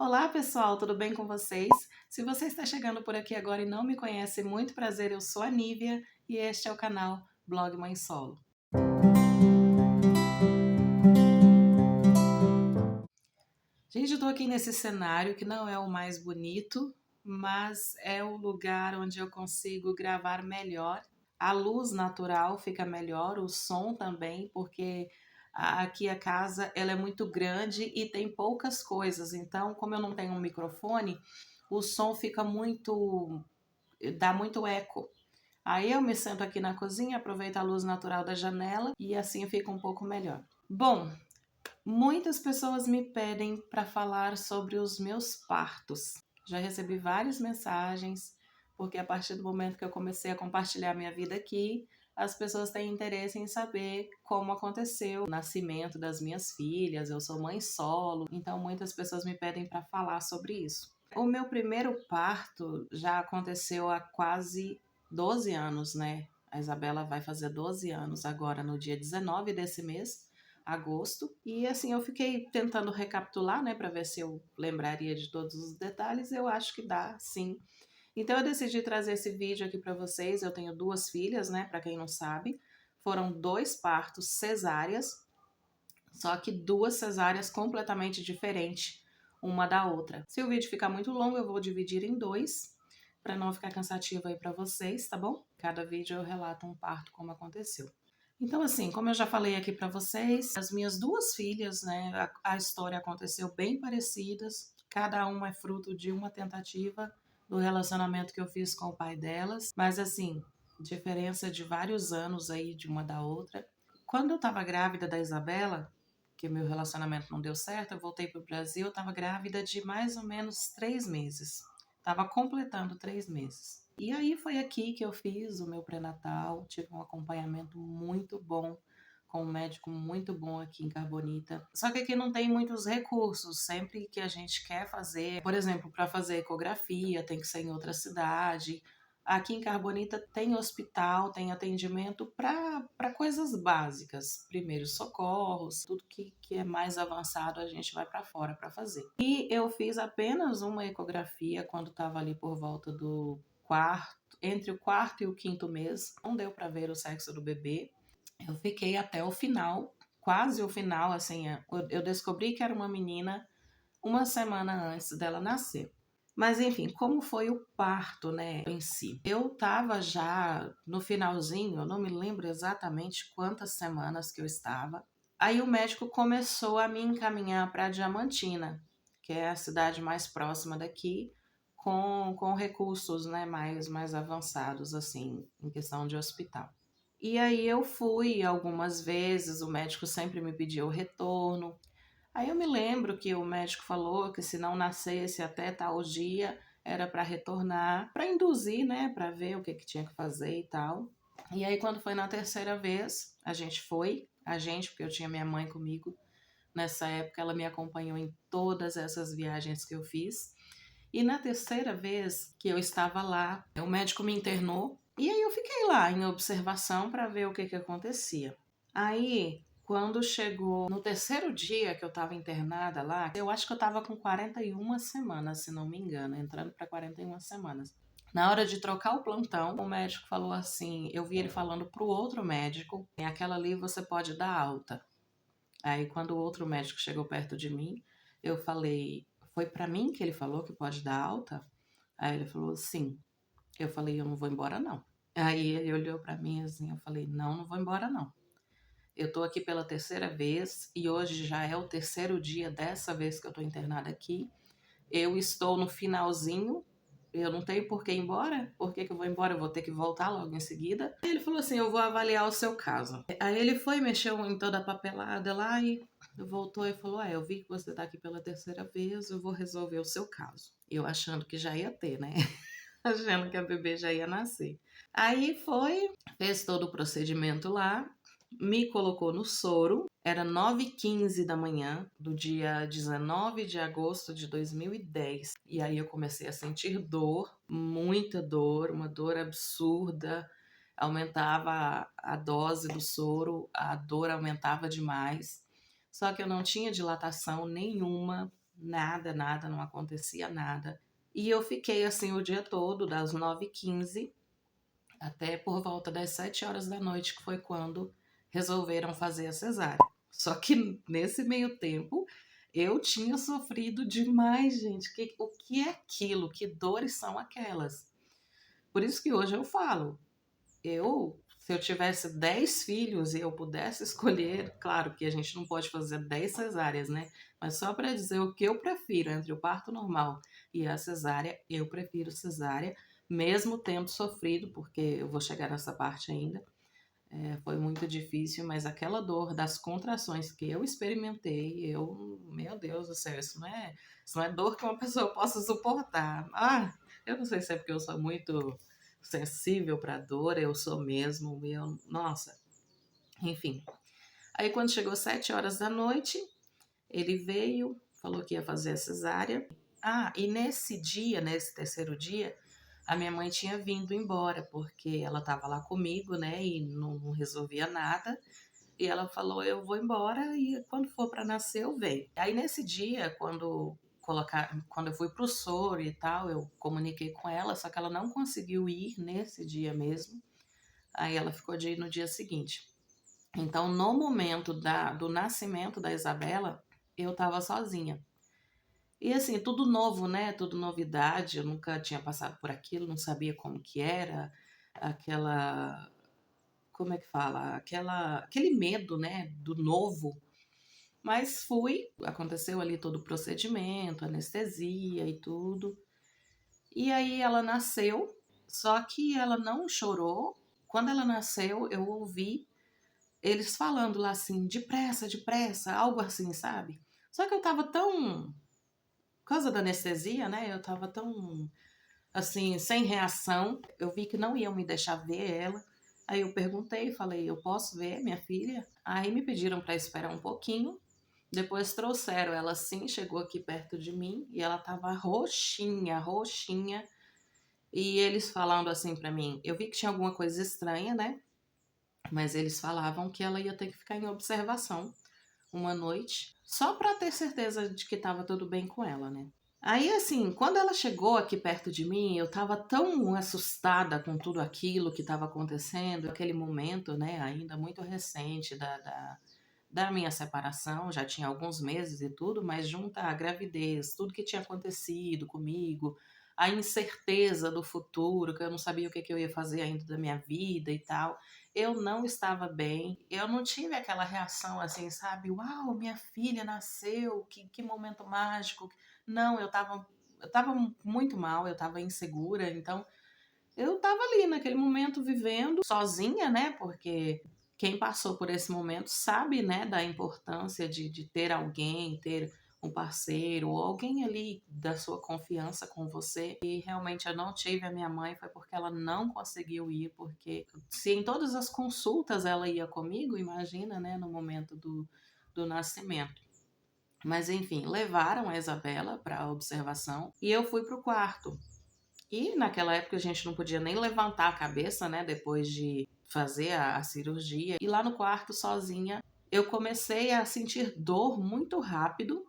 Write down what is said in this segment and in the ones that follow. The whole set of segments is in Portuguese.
Olá pessoal, tudo bem com vocês? Se você está chegando por aqui agora e não me conhece, muito prazer, eu sou a Nívia e este é o canal Blog Mãe Solo. Gente, eu tô aqui nesse cenário que não é o mais bonito, mas é o lugar onde eu consigo gravar melhor. A luz natural fica melhor, o som também, porque aqui a casa ela é muito grande e tem poucas coisas. Então, como eu não tenho um microfone, o som fica dá muito eco. Aí eu me sento aqui na cozinha, aproveito a luz natural da janela e assim fica um pouco melhor. Bom, muitas pessoas me pedem para falar sobre os meus partos. Já recebi várias mensagens, porque a partir do momento que eu comecei a compartilhar minha vida aqui, as pessoas têm interesse em saber como aconteceu o nascimento das minhas filhas. Eu sou mãe solo, então muitas pessoas me pedem para falar sobre isso. O meu primeiro parto já aconteceu há quase 12 anos, né? A Isabela vai fazer 12 anos agora no dia 19 desse mês, agosto. E assim, eu fiquei tentando recapitular, né, para ver se eu lembraria de todos os detalhes. Eu acho que dá, sim. Então eu decidi trazer esse vídeo aqui para vocês. Eu tenho duas filhas, né, para quem não sabe. Foram 2 partos cesáreas, só que 2 cesáreas completamente diferentes uma da outra. Se o vídeo ficar muito longo, eu vou dividir em 2, para não ficar cansativo aí para vocês, tá bom? Cada vídeo eu relato um parto como aconteceu. Então, assim, como eu já falei aqui para vocês, as minhas duas filhas, né, a história aconteceu bem parecidas, cada uma é fruto de uma tentativa do relacionamento que eu fiz com o pai delas, mas assim, diferença de vários anos aí de uma da outra. Quando eu estava grávida da Isabela, que meu relacionamento não deu certo, eu voltei para o Brasil, eu estava grávida de mais ou menos 3 meses. Estava completando 3 meses. E aí foi aqui que eu fiz o meu pré-natal, tive um acompanhamento muito bom, com um médico muito bom aqui em Carbonita. Só que aqui não tem muitos recursos, sempre que a gente quer fazer, por exemplo, para fazer ecografia, tem que ser em outra cidade. Aqui em Carbonita tem hospital, tem atendimento para coisas básicas, primeiros socorros, tudo que é mais avançado a gente vai para fora para fazer. E eu fiz apenas uma ecografia quando estava ali por volta do entre o quarto e o quinto mês. Não deu para ver o sexo do bebê. Eu fiquei até o final, quase o final, assim, eu descobri que era uma menina uma semana antes dela nascer. Mas enfim, como foi o parto, né, em si? Eu tava já no finalzinho, eu não me lembro exatamente quantas semanas que eu estava. Aí o médico começou a me encaminhar para Diamantina, que é a cidade mais próxima daqui, com recursos, né, mais avançados, assim, em questão de hospital. E aí eu fui algumas vezes, o médico sempre me pediu o retorno. Aí eu me lembro que o médico falou que se não nascesse até tal dia era para retornar, para induzir, né, para ver o que tinha que fazer e tal. E aí quando foi na terceira vez, porque eu tinha minha mãe comigo nessa época, ela me acompanhou em todas essas viagens que eu fiz. E na terceira vez que eu estava lá, o médico me internou e aí eu fiquei lá em observação para ver o que acontecia. Aí, quando chegou no terceiro dia que eu estava internada lá, eu acho que eu estava com 41 semanas, se não me engano, entrando para 41 semanas. Na hora de trocar o plantão, o médico falou assim, eu vi ele falando pro outro médico, aquela ali você pode dar alta. Aí quando o outro médico chegou perto de mim, eu falei, foi para mim que ele falou que pode dar alta? Aí ele falou, sim. Eu falei, eu não vou embora não. Aí ele olhou para mim assim, eu falei, não, não vou embora não. Eu tô aqui pela terceira vez e hoje já é o terceiro dia dessa vez que eu tô internada aqui. Eu estou no finalzinho, eu não tenho por que ir embora. Por que eu vou embora? Eu vou ter que voltar logo em seguida. Aí ele falou assim, eu vou avaliar o seu caso. Aí ele foi, mexeu em toda a papelada lá e voltou e falou, eu vi que você tá aqui pela terceira vez, eu vou resolver o seu caso. Eu achando que já ia ter, né? Achando que a bebê já ia nascer. Aí foi, fez todo o procedimento lá, me colocou no soro, era 9h15 da manhã do dia 19 de agosto de 2010. E aí eu comecei a sentir dor, muita dor, uma dor absurda. Aumentava a dose do soro, a dor aumentava demais. Só que eu não tinha dilatação nenhuma, nada, nada, não acontecia nada. E eu fiquei assim o dia todo, das 9h15 até por volta das 7 horas da noite, que foi quando resolveram fazer a cesárea. Só que nesse meio tempo eu tinha sofrido demais, gente. O que é aquilo? Que dores são aquelas? Por isso que hoje eu falo, se eu tivesse 10 filhos e eu pudesse escolher, claro que a gente não pode fazer 10 cesáreas, né? Mas só para dizer o que eu prefiro entre o parto normal e a cesárea, eu prefiro cesárea, mesmo tendo sofrido, porque eu vou chegar nessa parte ainda. Foi muito difícil, mas aquela dor das contrações que eu experimentei, meu Deus do céu, isso não é dor que uma pessoa possa suportar. Eu não sei se é porque eu sou muito sensível para dor, eu sou mesmo, nossa, enfim. Aí quando chegou 7 horas da noite, ele veio, falou que ia fazer a cesárea. E nesse dia, nesse terceiro dia, a minha mãe tinha vindo embora, porque ela estava lá comigo, né, e não resolvia nada. E ela falou: eu vou embora e quando for para nascer eu venho. Aí nesse dia, quando eu fui pro soro e tal, eu comuniquei com ela, só que ela não conseguiu ir nesse dia mesmo. Aí ela ficou de ir no dia seguinte. Então, no momento do nascimento da Isabela, eu estava sozinha. E assim, tudo novo, né? Tudo novidade. Eu nunca tinha passado por aquilo, não sabia como que era aquela, como é que fala? Aquele medo, né, do novo. Mas fui, aconteceu ali todo o procedimento, anestesia e tudo. E aí ela nasceu, só que ela não chorou. Quando ela nasceu, eu ouvi eles falando lá assim, depressa, depressa, algo assim, sabe? Só que eu tava tão, por causa da anestesia, né? Eu tava tão, assim, sem reação. Eu vi que não iam me deixar ver ela. Aí eu perguntei, falei, eu posso ver minha filha? Aí me pediram para esperar um pouquinho. Depois trouxeram ela assim, chegou aqui perto de mim e ela tava roxinha, roxinha. E eles falando assim para mim, eu vi que tinha alguma coisa estranha, né? Mas eles falavam que ela ia ter que ficar em observação uma noite, só para ter certeza de que estava tudo bem com ela, né? Aí, assim, quando ela chegou aqui perto de mim, eu estava tão assustada com tudo aquilo que estava acontecendo, aquele momento, né, ainda muito recente da minha separação, já tinha alguns meses e tudo, mas junto à gravidez, tudo que tinha acontecido comigo, a incerteza do futuro, que eu não sabia o que, que eu ia fazer ainda da minha vida e tal, eu não estava bem, eu não tive aquela reação assim, sabe? Uau, minha filha nasceu, que momento mágico. Não, eu tava muito mal, eu tava insegura, então eu tava ali naquele momento vivendo sozinha, né? Porque quem passou por esse momento sabe, né, da importância de ter alguém, ter um parceiro ou alguém ali da sua confiança com você. E realmente eu não tive a minha mãe, foi porque ela não conseguiu ir, porque se em todas as consultas ela ia comigo, imagina, né, no momento do nascimento. Mas enfim, levaram a Isabela para observação e eu fui para o quarto. E naquela época a gente não podia nem levantar a cabeça, né, depois de fazer a cirurgia. E lá no quarto, sozinha, eu comecei a sentir dor muito rápido.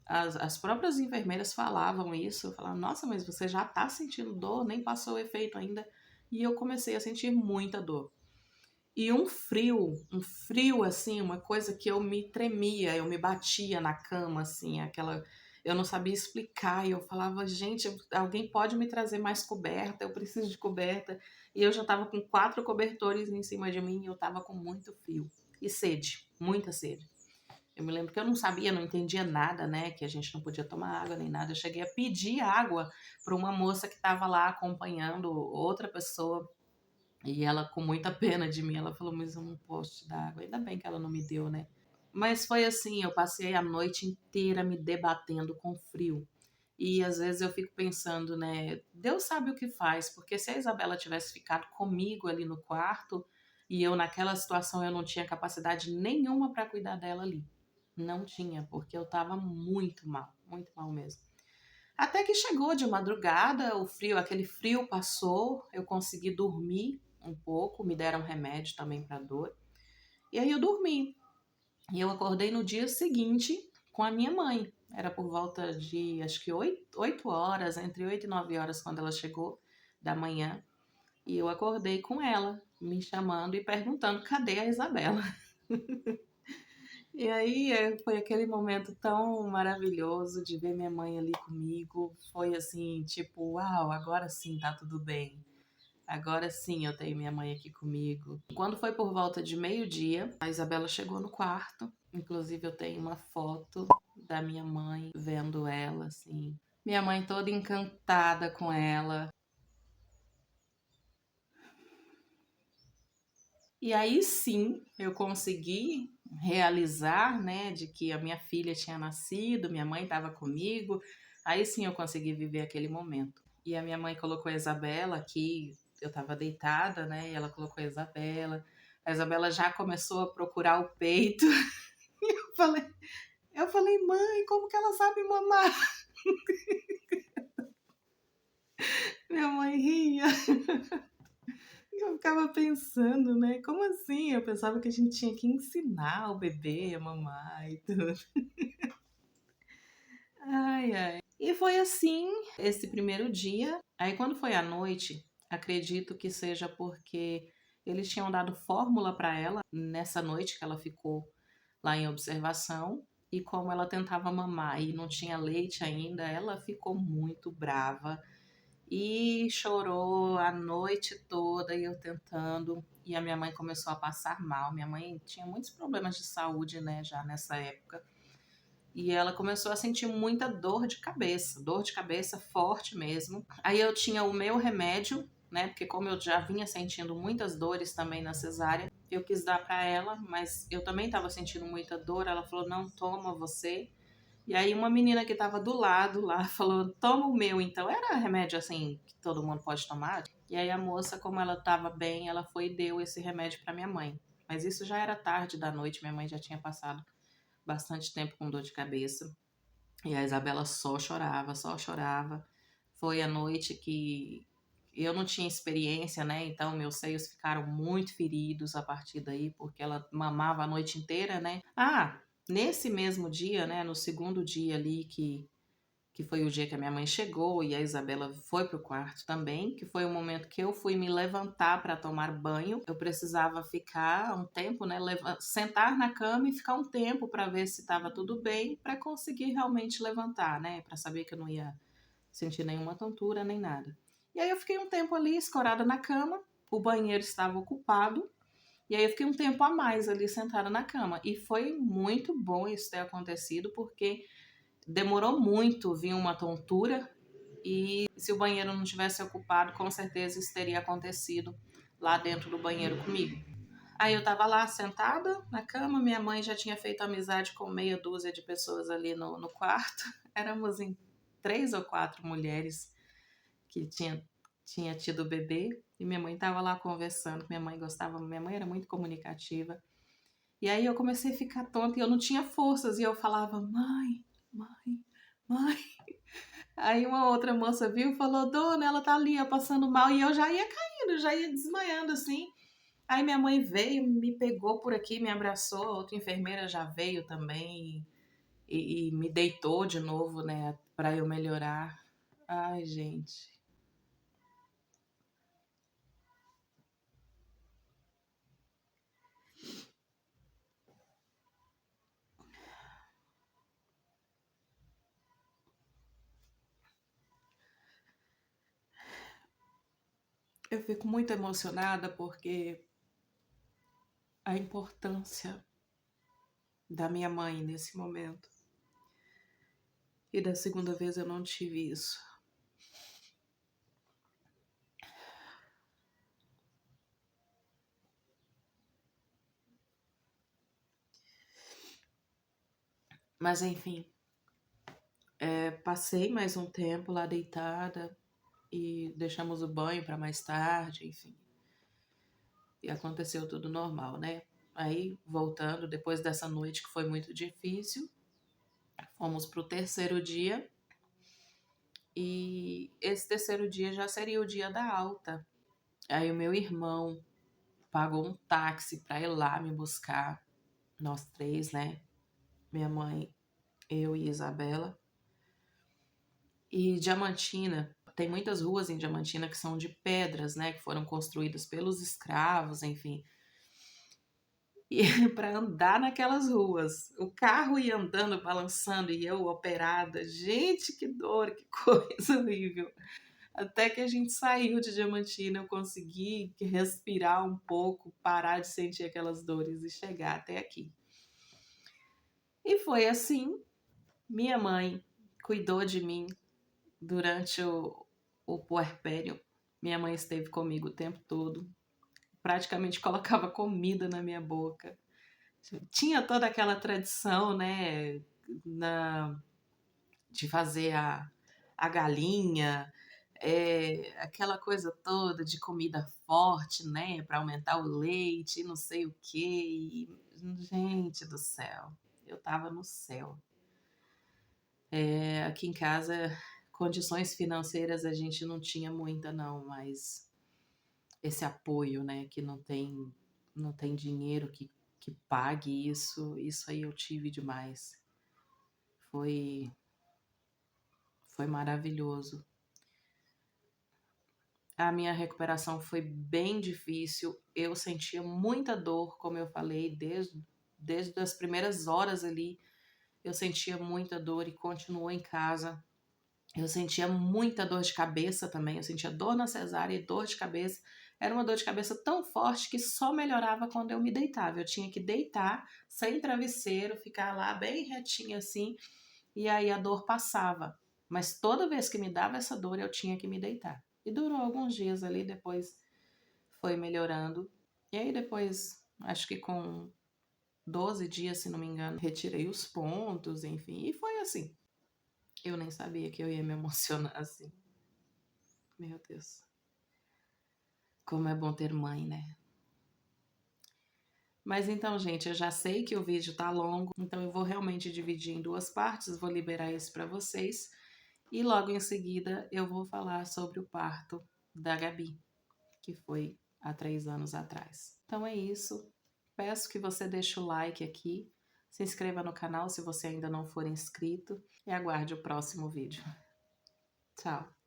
As próprias enfermeiras falavam isso, falavam, nossa, mas você já tá sentindo dor, nem passou o efeito ainda. E eu comecei a sentir muita dor. E um frio assim, uma coisa que eu me tremia, eu me batia na cama, assim, aquela. Eu não sabia explicar, e eu falava, gente, alguém pode me trazer mais coberta, eu preciso de coberta. E eu já tava com 4 cobertores em cima de mim e eu tava com muito frio. E sede, muita sede. Eu me lembro que eu não sabia, não entendia nada, né? Que a gente não podia tomar água nem nada. Eu cheguei a pedir água para uma moça que estava lá acompanhando outra pessoa e ela, com muita pena de mim, ela falou: mas eu não posso te dar água. Ainda bem que ela não me deu, né? Mas foi assim: eu passei a noite inteira me debatendo com frio. E às vezes eu fico pensando, né? Deus sabe o que faz, porque se a Isabela tivesse ficado comigo ali no quarto e eu naquela situação eu não tinha capacidade nenhuma para cuidar dela ali. Não tinha, porque eu tava muito mal mesmo. Até que chegou de madrugada, o frio, aquele frio passou, eu consegui dormir um pouco, me deram remédio também para dor. E aí eu dormi. E eu acordei no dia seguinte com a minha mãe. Era por volta de, acho que 8 horas, entre 8 e 9 horas, quando ela chegou da manhã. E eu acordei com ela, me chamando e perguntando: cadê a Isabela? E aí foi aquele momento tão maravilhoso de ver minha mãe ali comigo. Foi assim, tipo, uau, agora sim tá tudo bem. Agora sim eu tenho minha mãe aqui comigo. Quando foi por volta de meio-dia, a Isabela chegou no quarto. Inclusive eu tenho uma foto da minha mãe vendo ela, assim. Minha mãe toda encantada com ela. E aí sim eu consegui realizar, né, de que a minha filha tinha nascido, minha mãe estava comigo. Aí sim eu consegui viver aquele momento. E a minha mãe colocou a Isabela aqui, eu estava deitada, né, e ela colocou a Isabela. A Isabela já começou a procurar o peito. Eu falei, eu falei, mãe, como que ela sabe mamar? Minha mãe ria. Eu ficava pensando, né? Como assim? Eu pensava que a gente tinha que ensinar o bebê a mamar e tudo. Ai, ai. E foi assim esse primeiro dia. Aí quando foi à noite, acredito que seja porque eles tinham dado fórmula para ela nessa noite que ela ficou lá em observação. E como ela tentava mamar e não tinha leite ainda, ela ficou muito brava e chorou a noite toda e eu tentando. E a minha mãe começou a passar mal. Minha mãe tinha muitos problemas de saúde, né, já nessa época. E ela começou a sentir muita dor de cabeça forte mesmo. Aí eu tinha o meu remédio, né, porque como eu já vinha sentindo muitas dores também na cesárea, eu quis dar para ela, mas eu também estava sentindo muita dor. Ela falou: "Não, toma você". E aí uma menina que estava do lado lá falou: "Toma o meu então". Era remédio assim que todo mundo pode tomar. E aí a moça, como ela estava bem, ela foi e deu esse remédio para minha mãe. Mas isso já era tarde da noite, minha mãe já tinha passado bastante tempo com dor de cabeça. E a Isabela só chorava, só chorava. Foi a noite que eu não tinha experiência, né? Então meus seios ficaram muito feridos a partir daí, porque ela mamava a noite inteira, né? Ah, nesse mesmo dia, né? No segundo dia ali que foi o dia que a minha mãe chegou e a Isabela foi pro quarto também, que foi o momento que eu fui me levantar para tomar banho. Eu precisava ficar um tempo, né, sentar na cama e ficar um tempo para ver se estava tudo bem, para conseguir realmente levantar, né, para saber que eu não ia sentir nenhuma tontura nem nada. E aí eu fiquei um tempo ali escorada na cama, o banheiro estava ocupado. E aí eu fiquei um tempo a mais ali sentada na cama. E foi muito bom isso ter acontecido, porque demorou muito vir uma tontura e se o banheiro não tivesse ocupado, com certeza isso teria acontecido lá dentro do banheiro comigo. Aí eu tava lá sentada na cama, minha mãe já tinha feito amizade com meia dúzia de pessoas ali no quarto. Éramos em 3 ou 4 mulheres que tinha tido bebê e minha mãe tava lá conversando, minha mãe gostava, minha mãe era muito comunicativa. E aí eu comecei a ficar tonta e eu não tinha forças e eu falava: "Mãe, mãe, mãe". Aí uma outra moça viu e falou: "Dona, ela tá ali, ó, passando mal". E eu já ia caindo, já ia desmaiando assim. Aí minha mãe veio, me pegou por aqui, me abraçou. A outra enfermeira já veio também e me deitou de novo, né, pra eu melhorar. Ai, gente. Eu fico muito emocionada porque a importância da minha mãe nesse momento. E da segunda vez eu não tive isso. Mas enfim, passei mais um tempo lá deitada e deixamos o banho para mais tarde, enfim. E aconteceu tudo normal, né? Aí, voltando, depois dessa noite que foi muito difícil, fomos pro terceiro dia e esse terceiro dia já seria o dia da alta. Aí o meu irmão pagou um táxi para ir lá me buscar, nós três, né? Minha mãe eu e Isabela. E Diamantina, tem muitas ruas em Diamantina que são de pedras, né, que foram construídas pelos escravos, enfim. E para andar naquelas ruas, o carro ia andando, balançando e eu operada. Gente, que dor, que coisa horrível. Até que a gente saiu de Diamantina, eu consegui respirar um pouco, parar de sentir aquelas dores e chegar até aqui. E foi assim, minha mãe cuidou de mim durante o puerpério. Minha mãe esteve comigo o tempo todo, praticamente colocava comida na minha boca. Tinha toda aquela tradição, né, de fazer a galinha, aquela coisa toda de comida forte, né, para aumentar o leite, não sei o quê. E, gente do céu, eu tava no céu. Aqui em casa, condições financeiras a gente não tinha muita, não, mas esse apoio, né, que não tem dinheiro que pague isso aí eu tive demais. Foi, foi maravilhoso. A minha recuperação foi bem difícil. Eu sentia muita dor, como eu falei, desde as primeiras horas ali. Eu sentia muita dor e continuou em casa. Eu sentia muita dor de cabeça também. Eu sentia dor na cesárea e dor de cabeça. Era uma dor de cabeça tão forte que só melhorava quando eu me deitava. Eu tinha que deitar sem travesseiro, ficar lá bem retinha assim, e aí a dor passava. Mas toda vez que me dava essa dor, eu tinha que me deitar. E durou alguns dias ali, depois foi melhorando. E aí depois, acho que com 12 dias, se não me engano, retirei os pontos, enfim. E foi assim. Eu nem sabia que eu ia me emocionar assim. Meu Deus. Como é bom ter mãe, né? Mas então, gente, eu já sei que o vídeo tá longo, então eu vou realmente dividir em duas partes, vou liberar isso para vocês. E logo em seguida eu vou falar sobre o parto da Gabi, que foi há 3 anos atrás. Então é isso. Peço que você deixe o like aqui, se inscreva no canal se você ainda não for inscrito e aguarde o próximo vídeo. Tchau!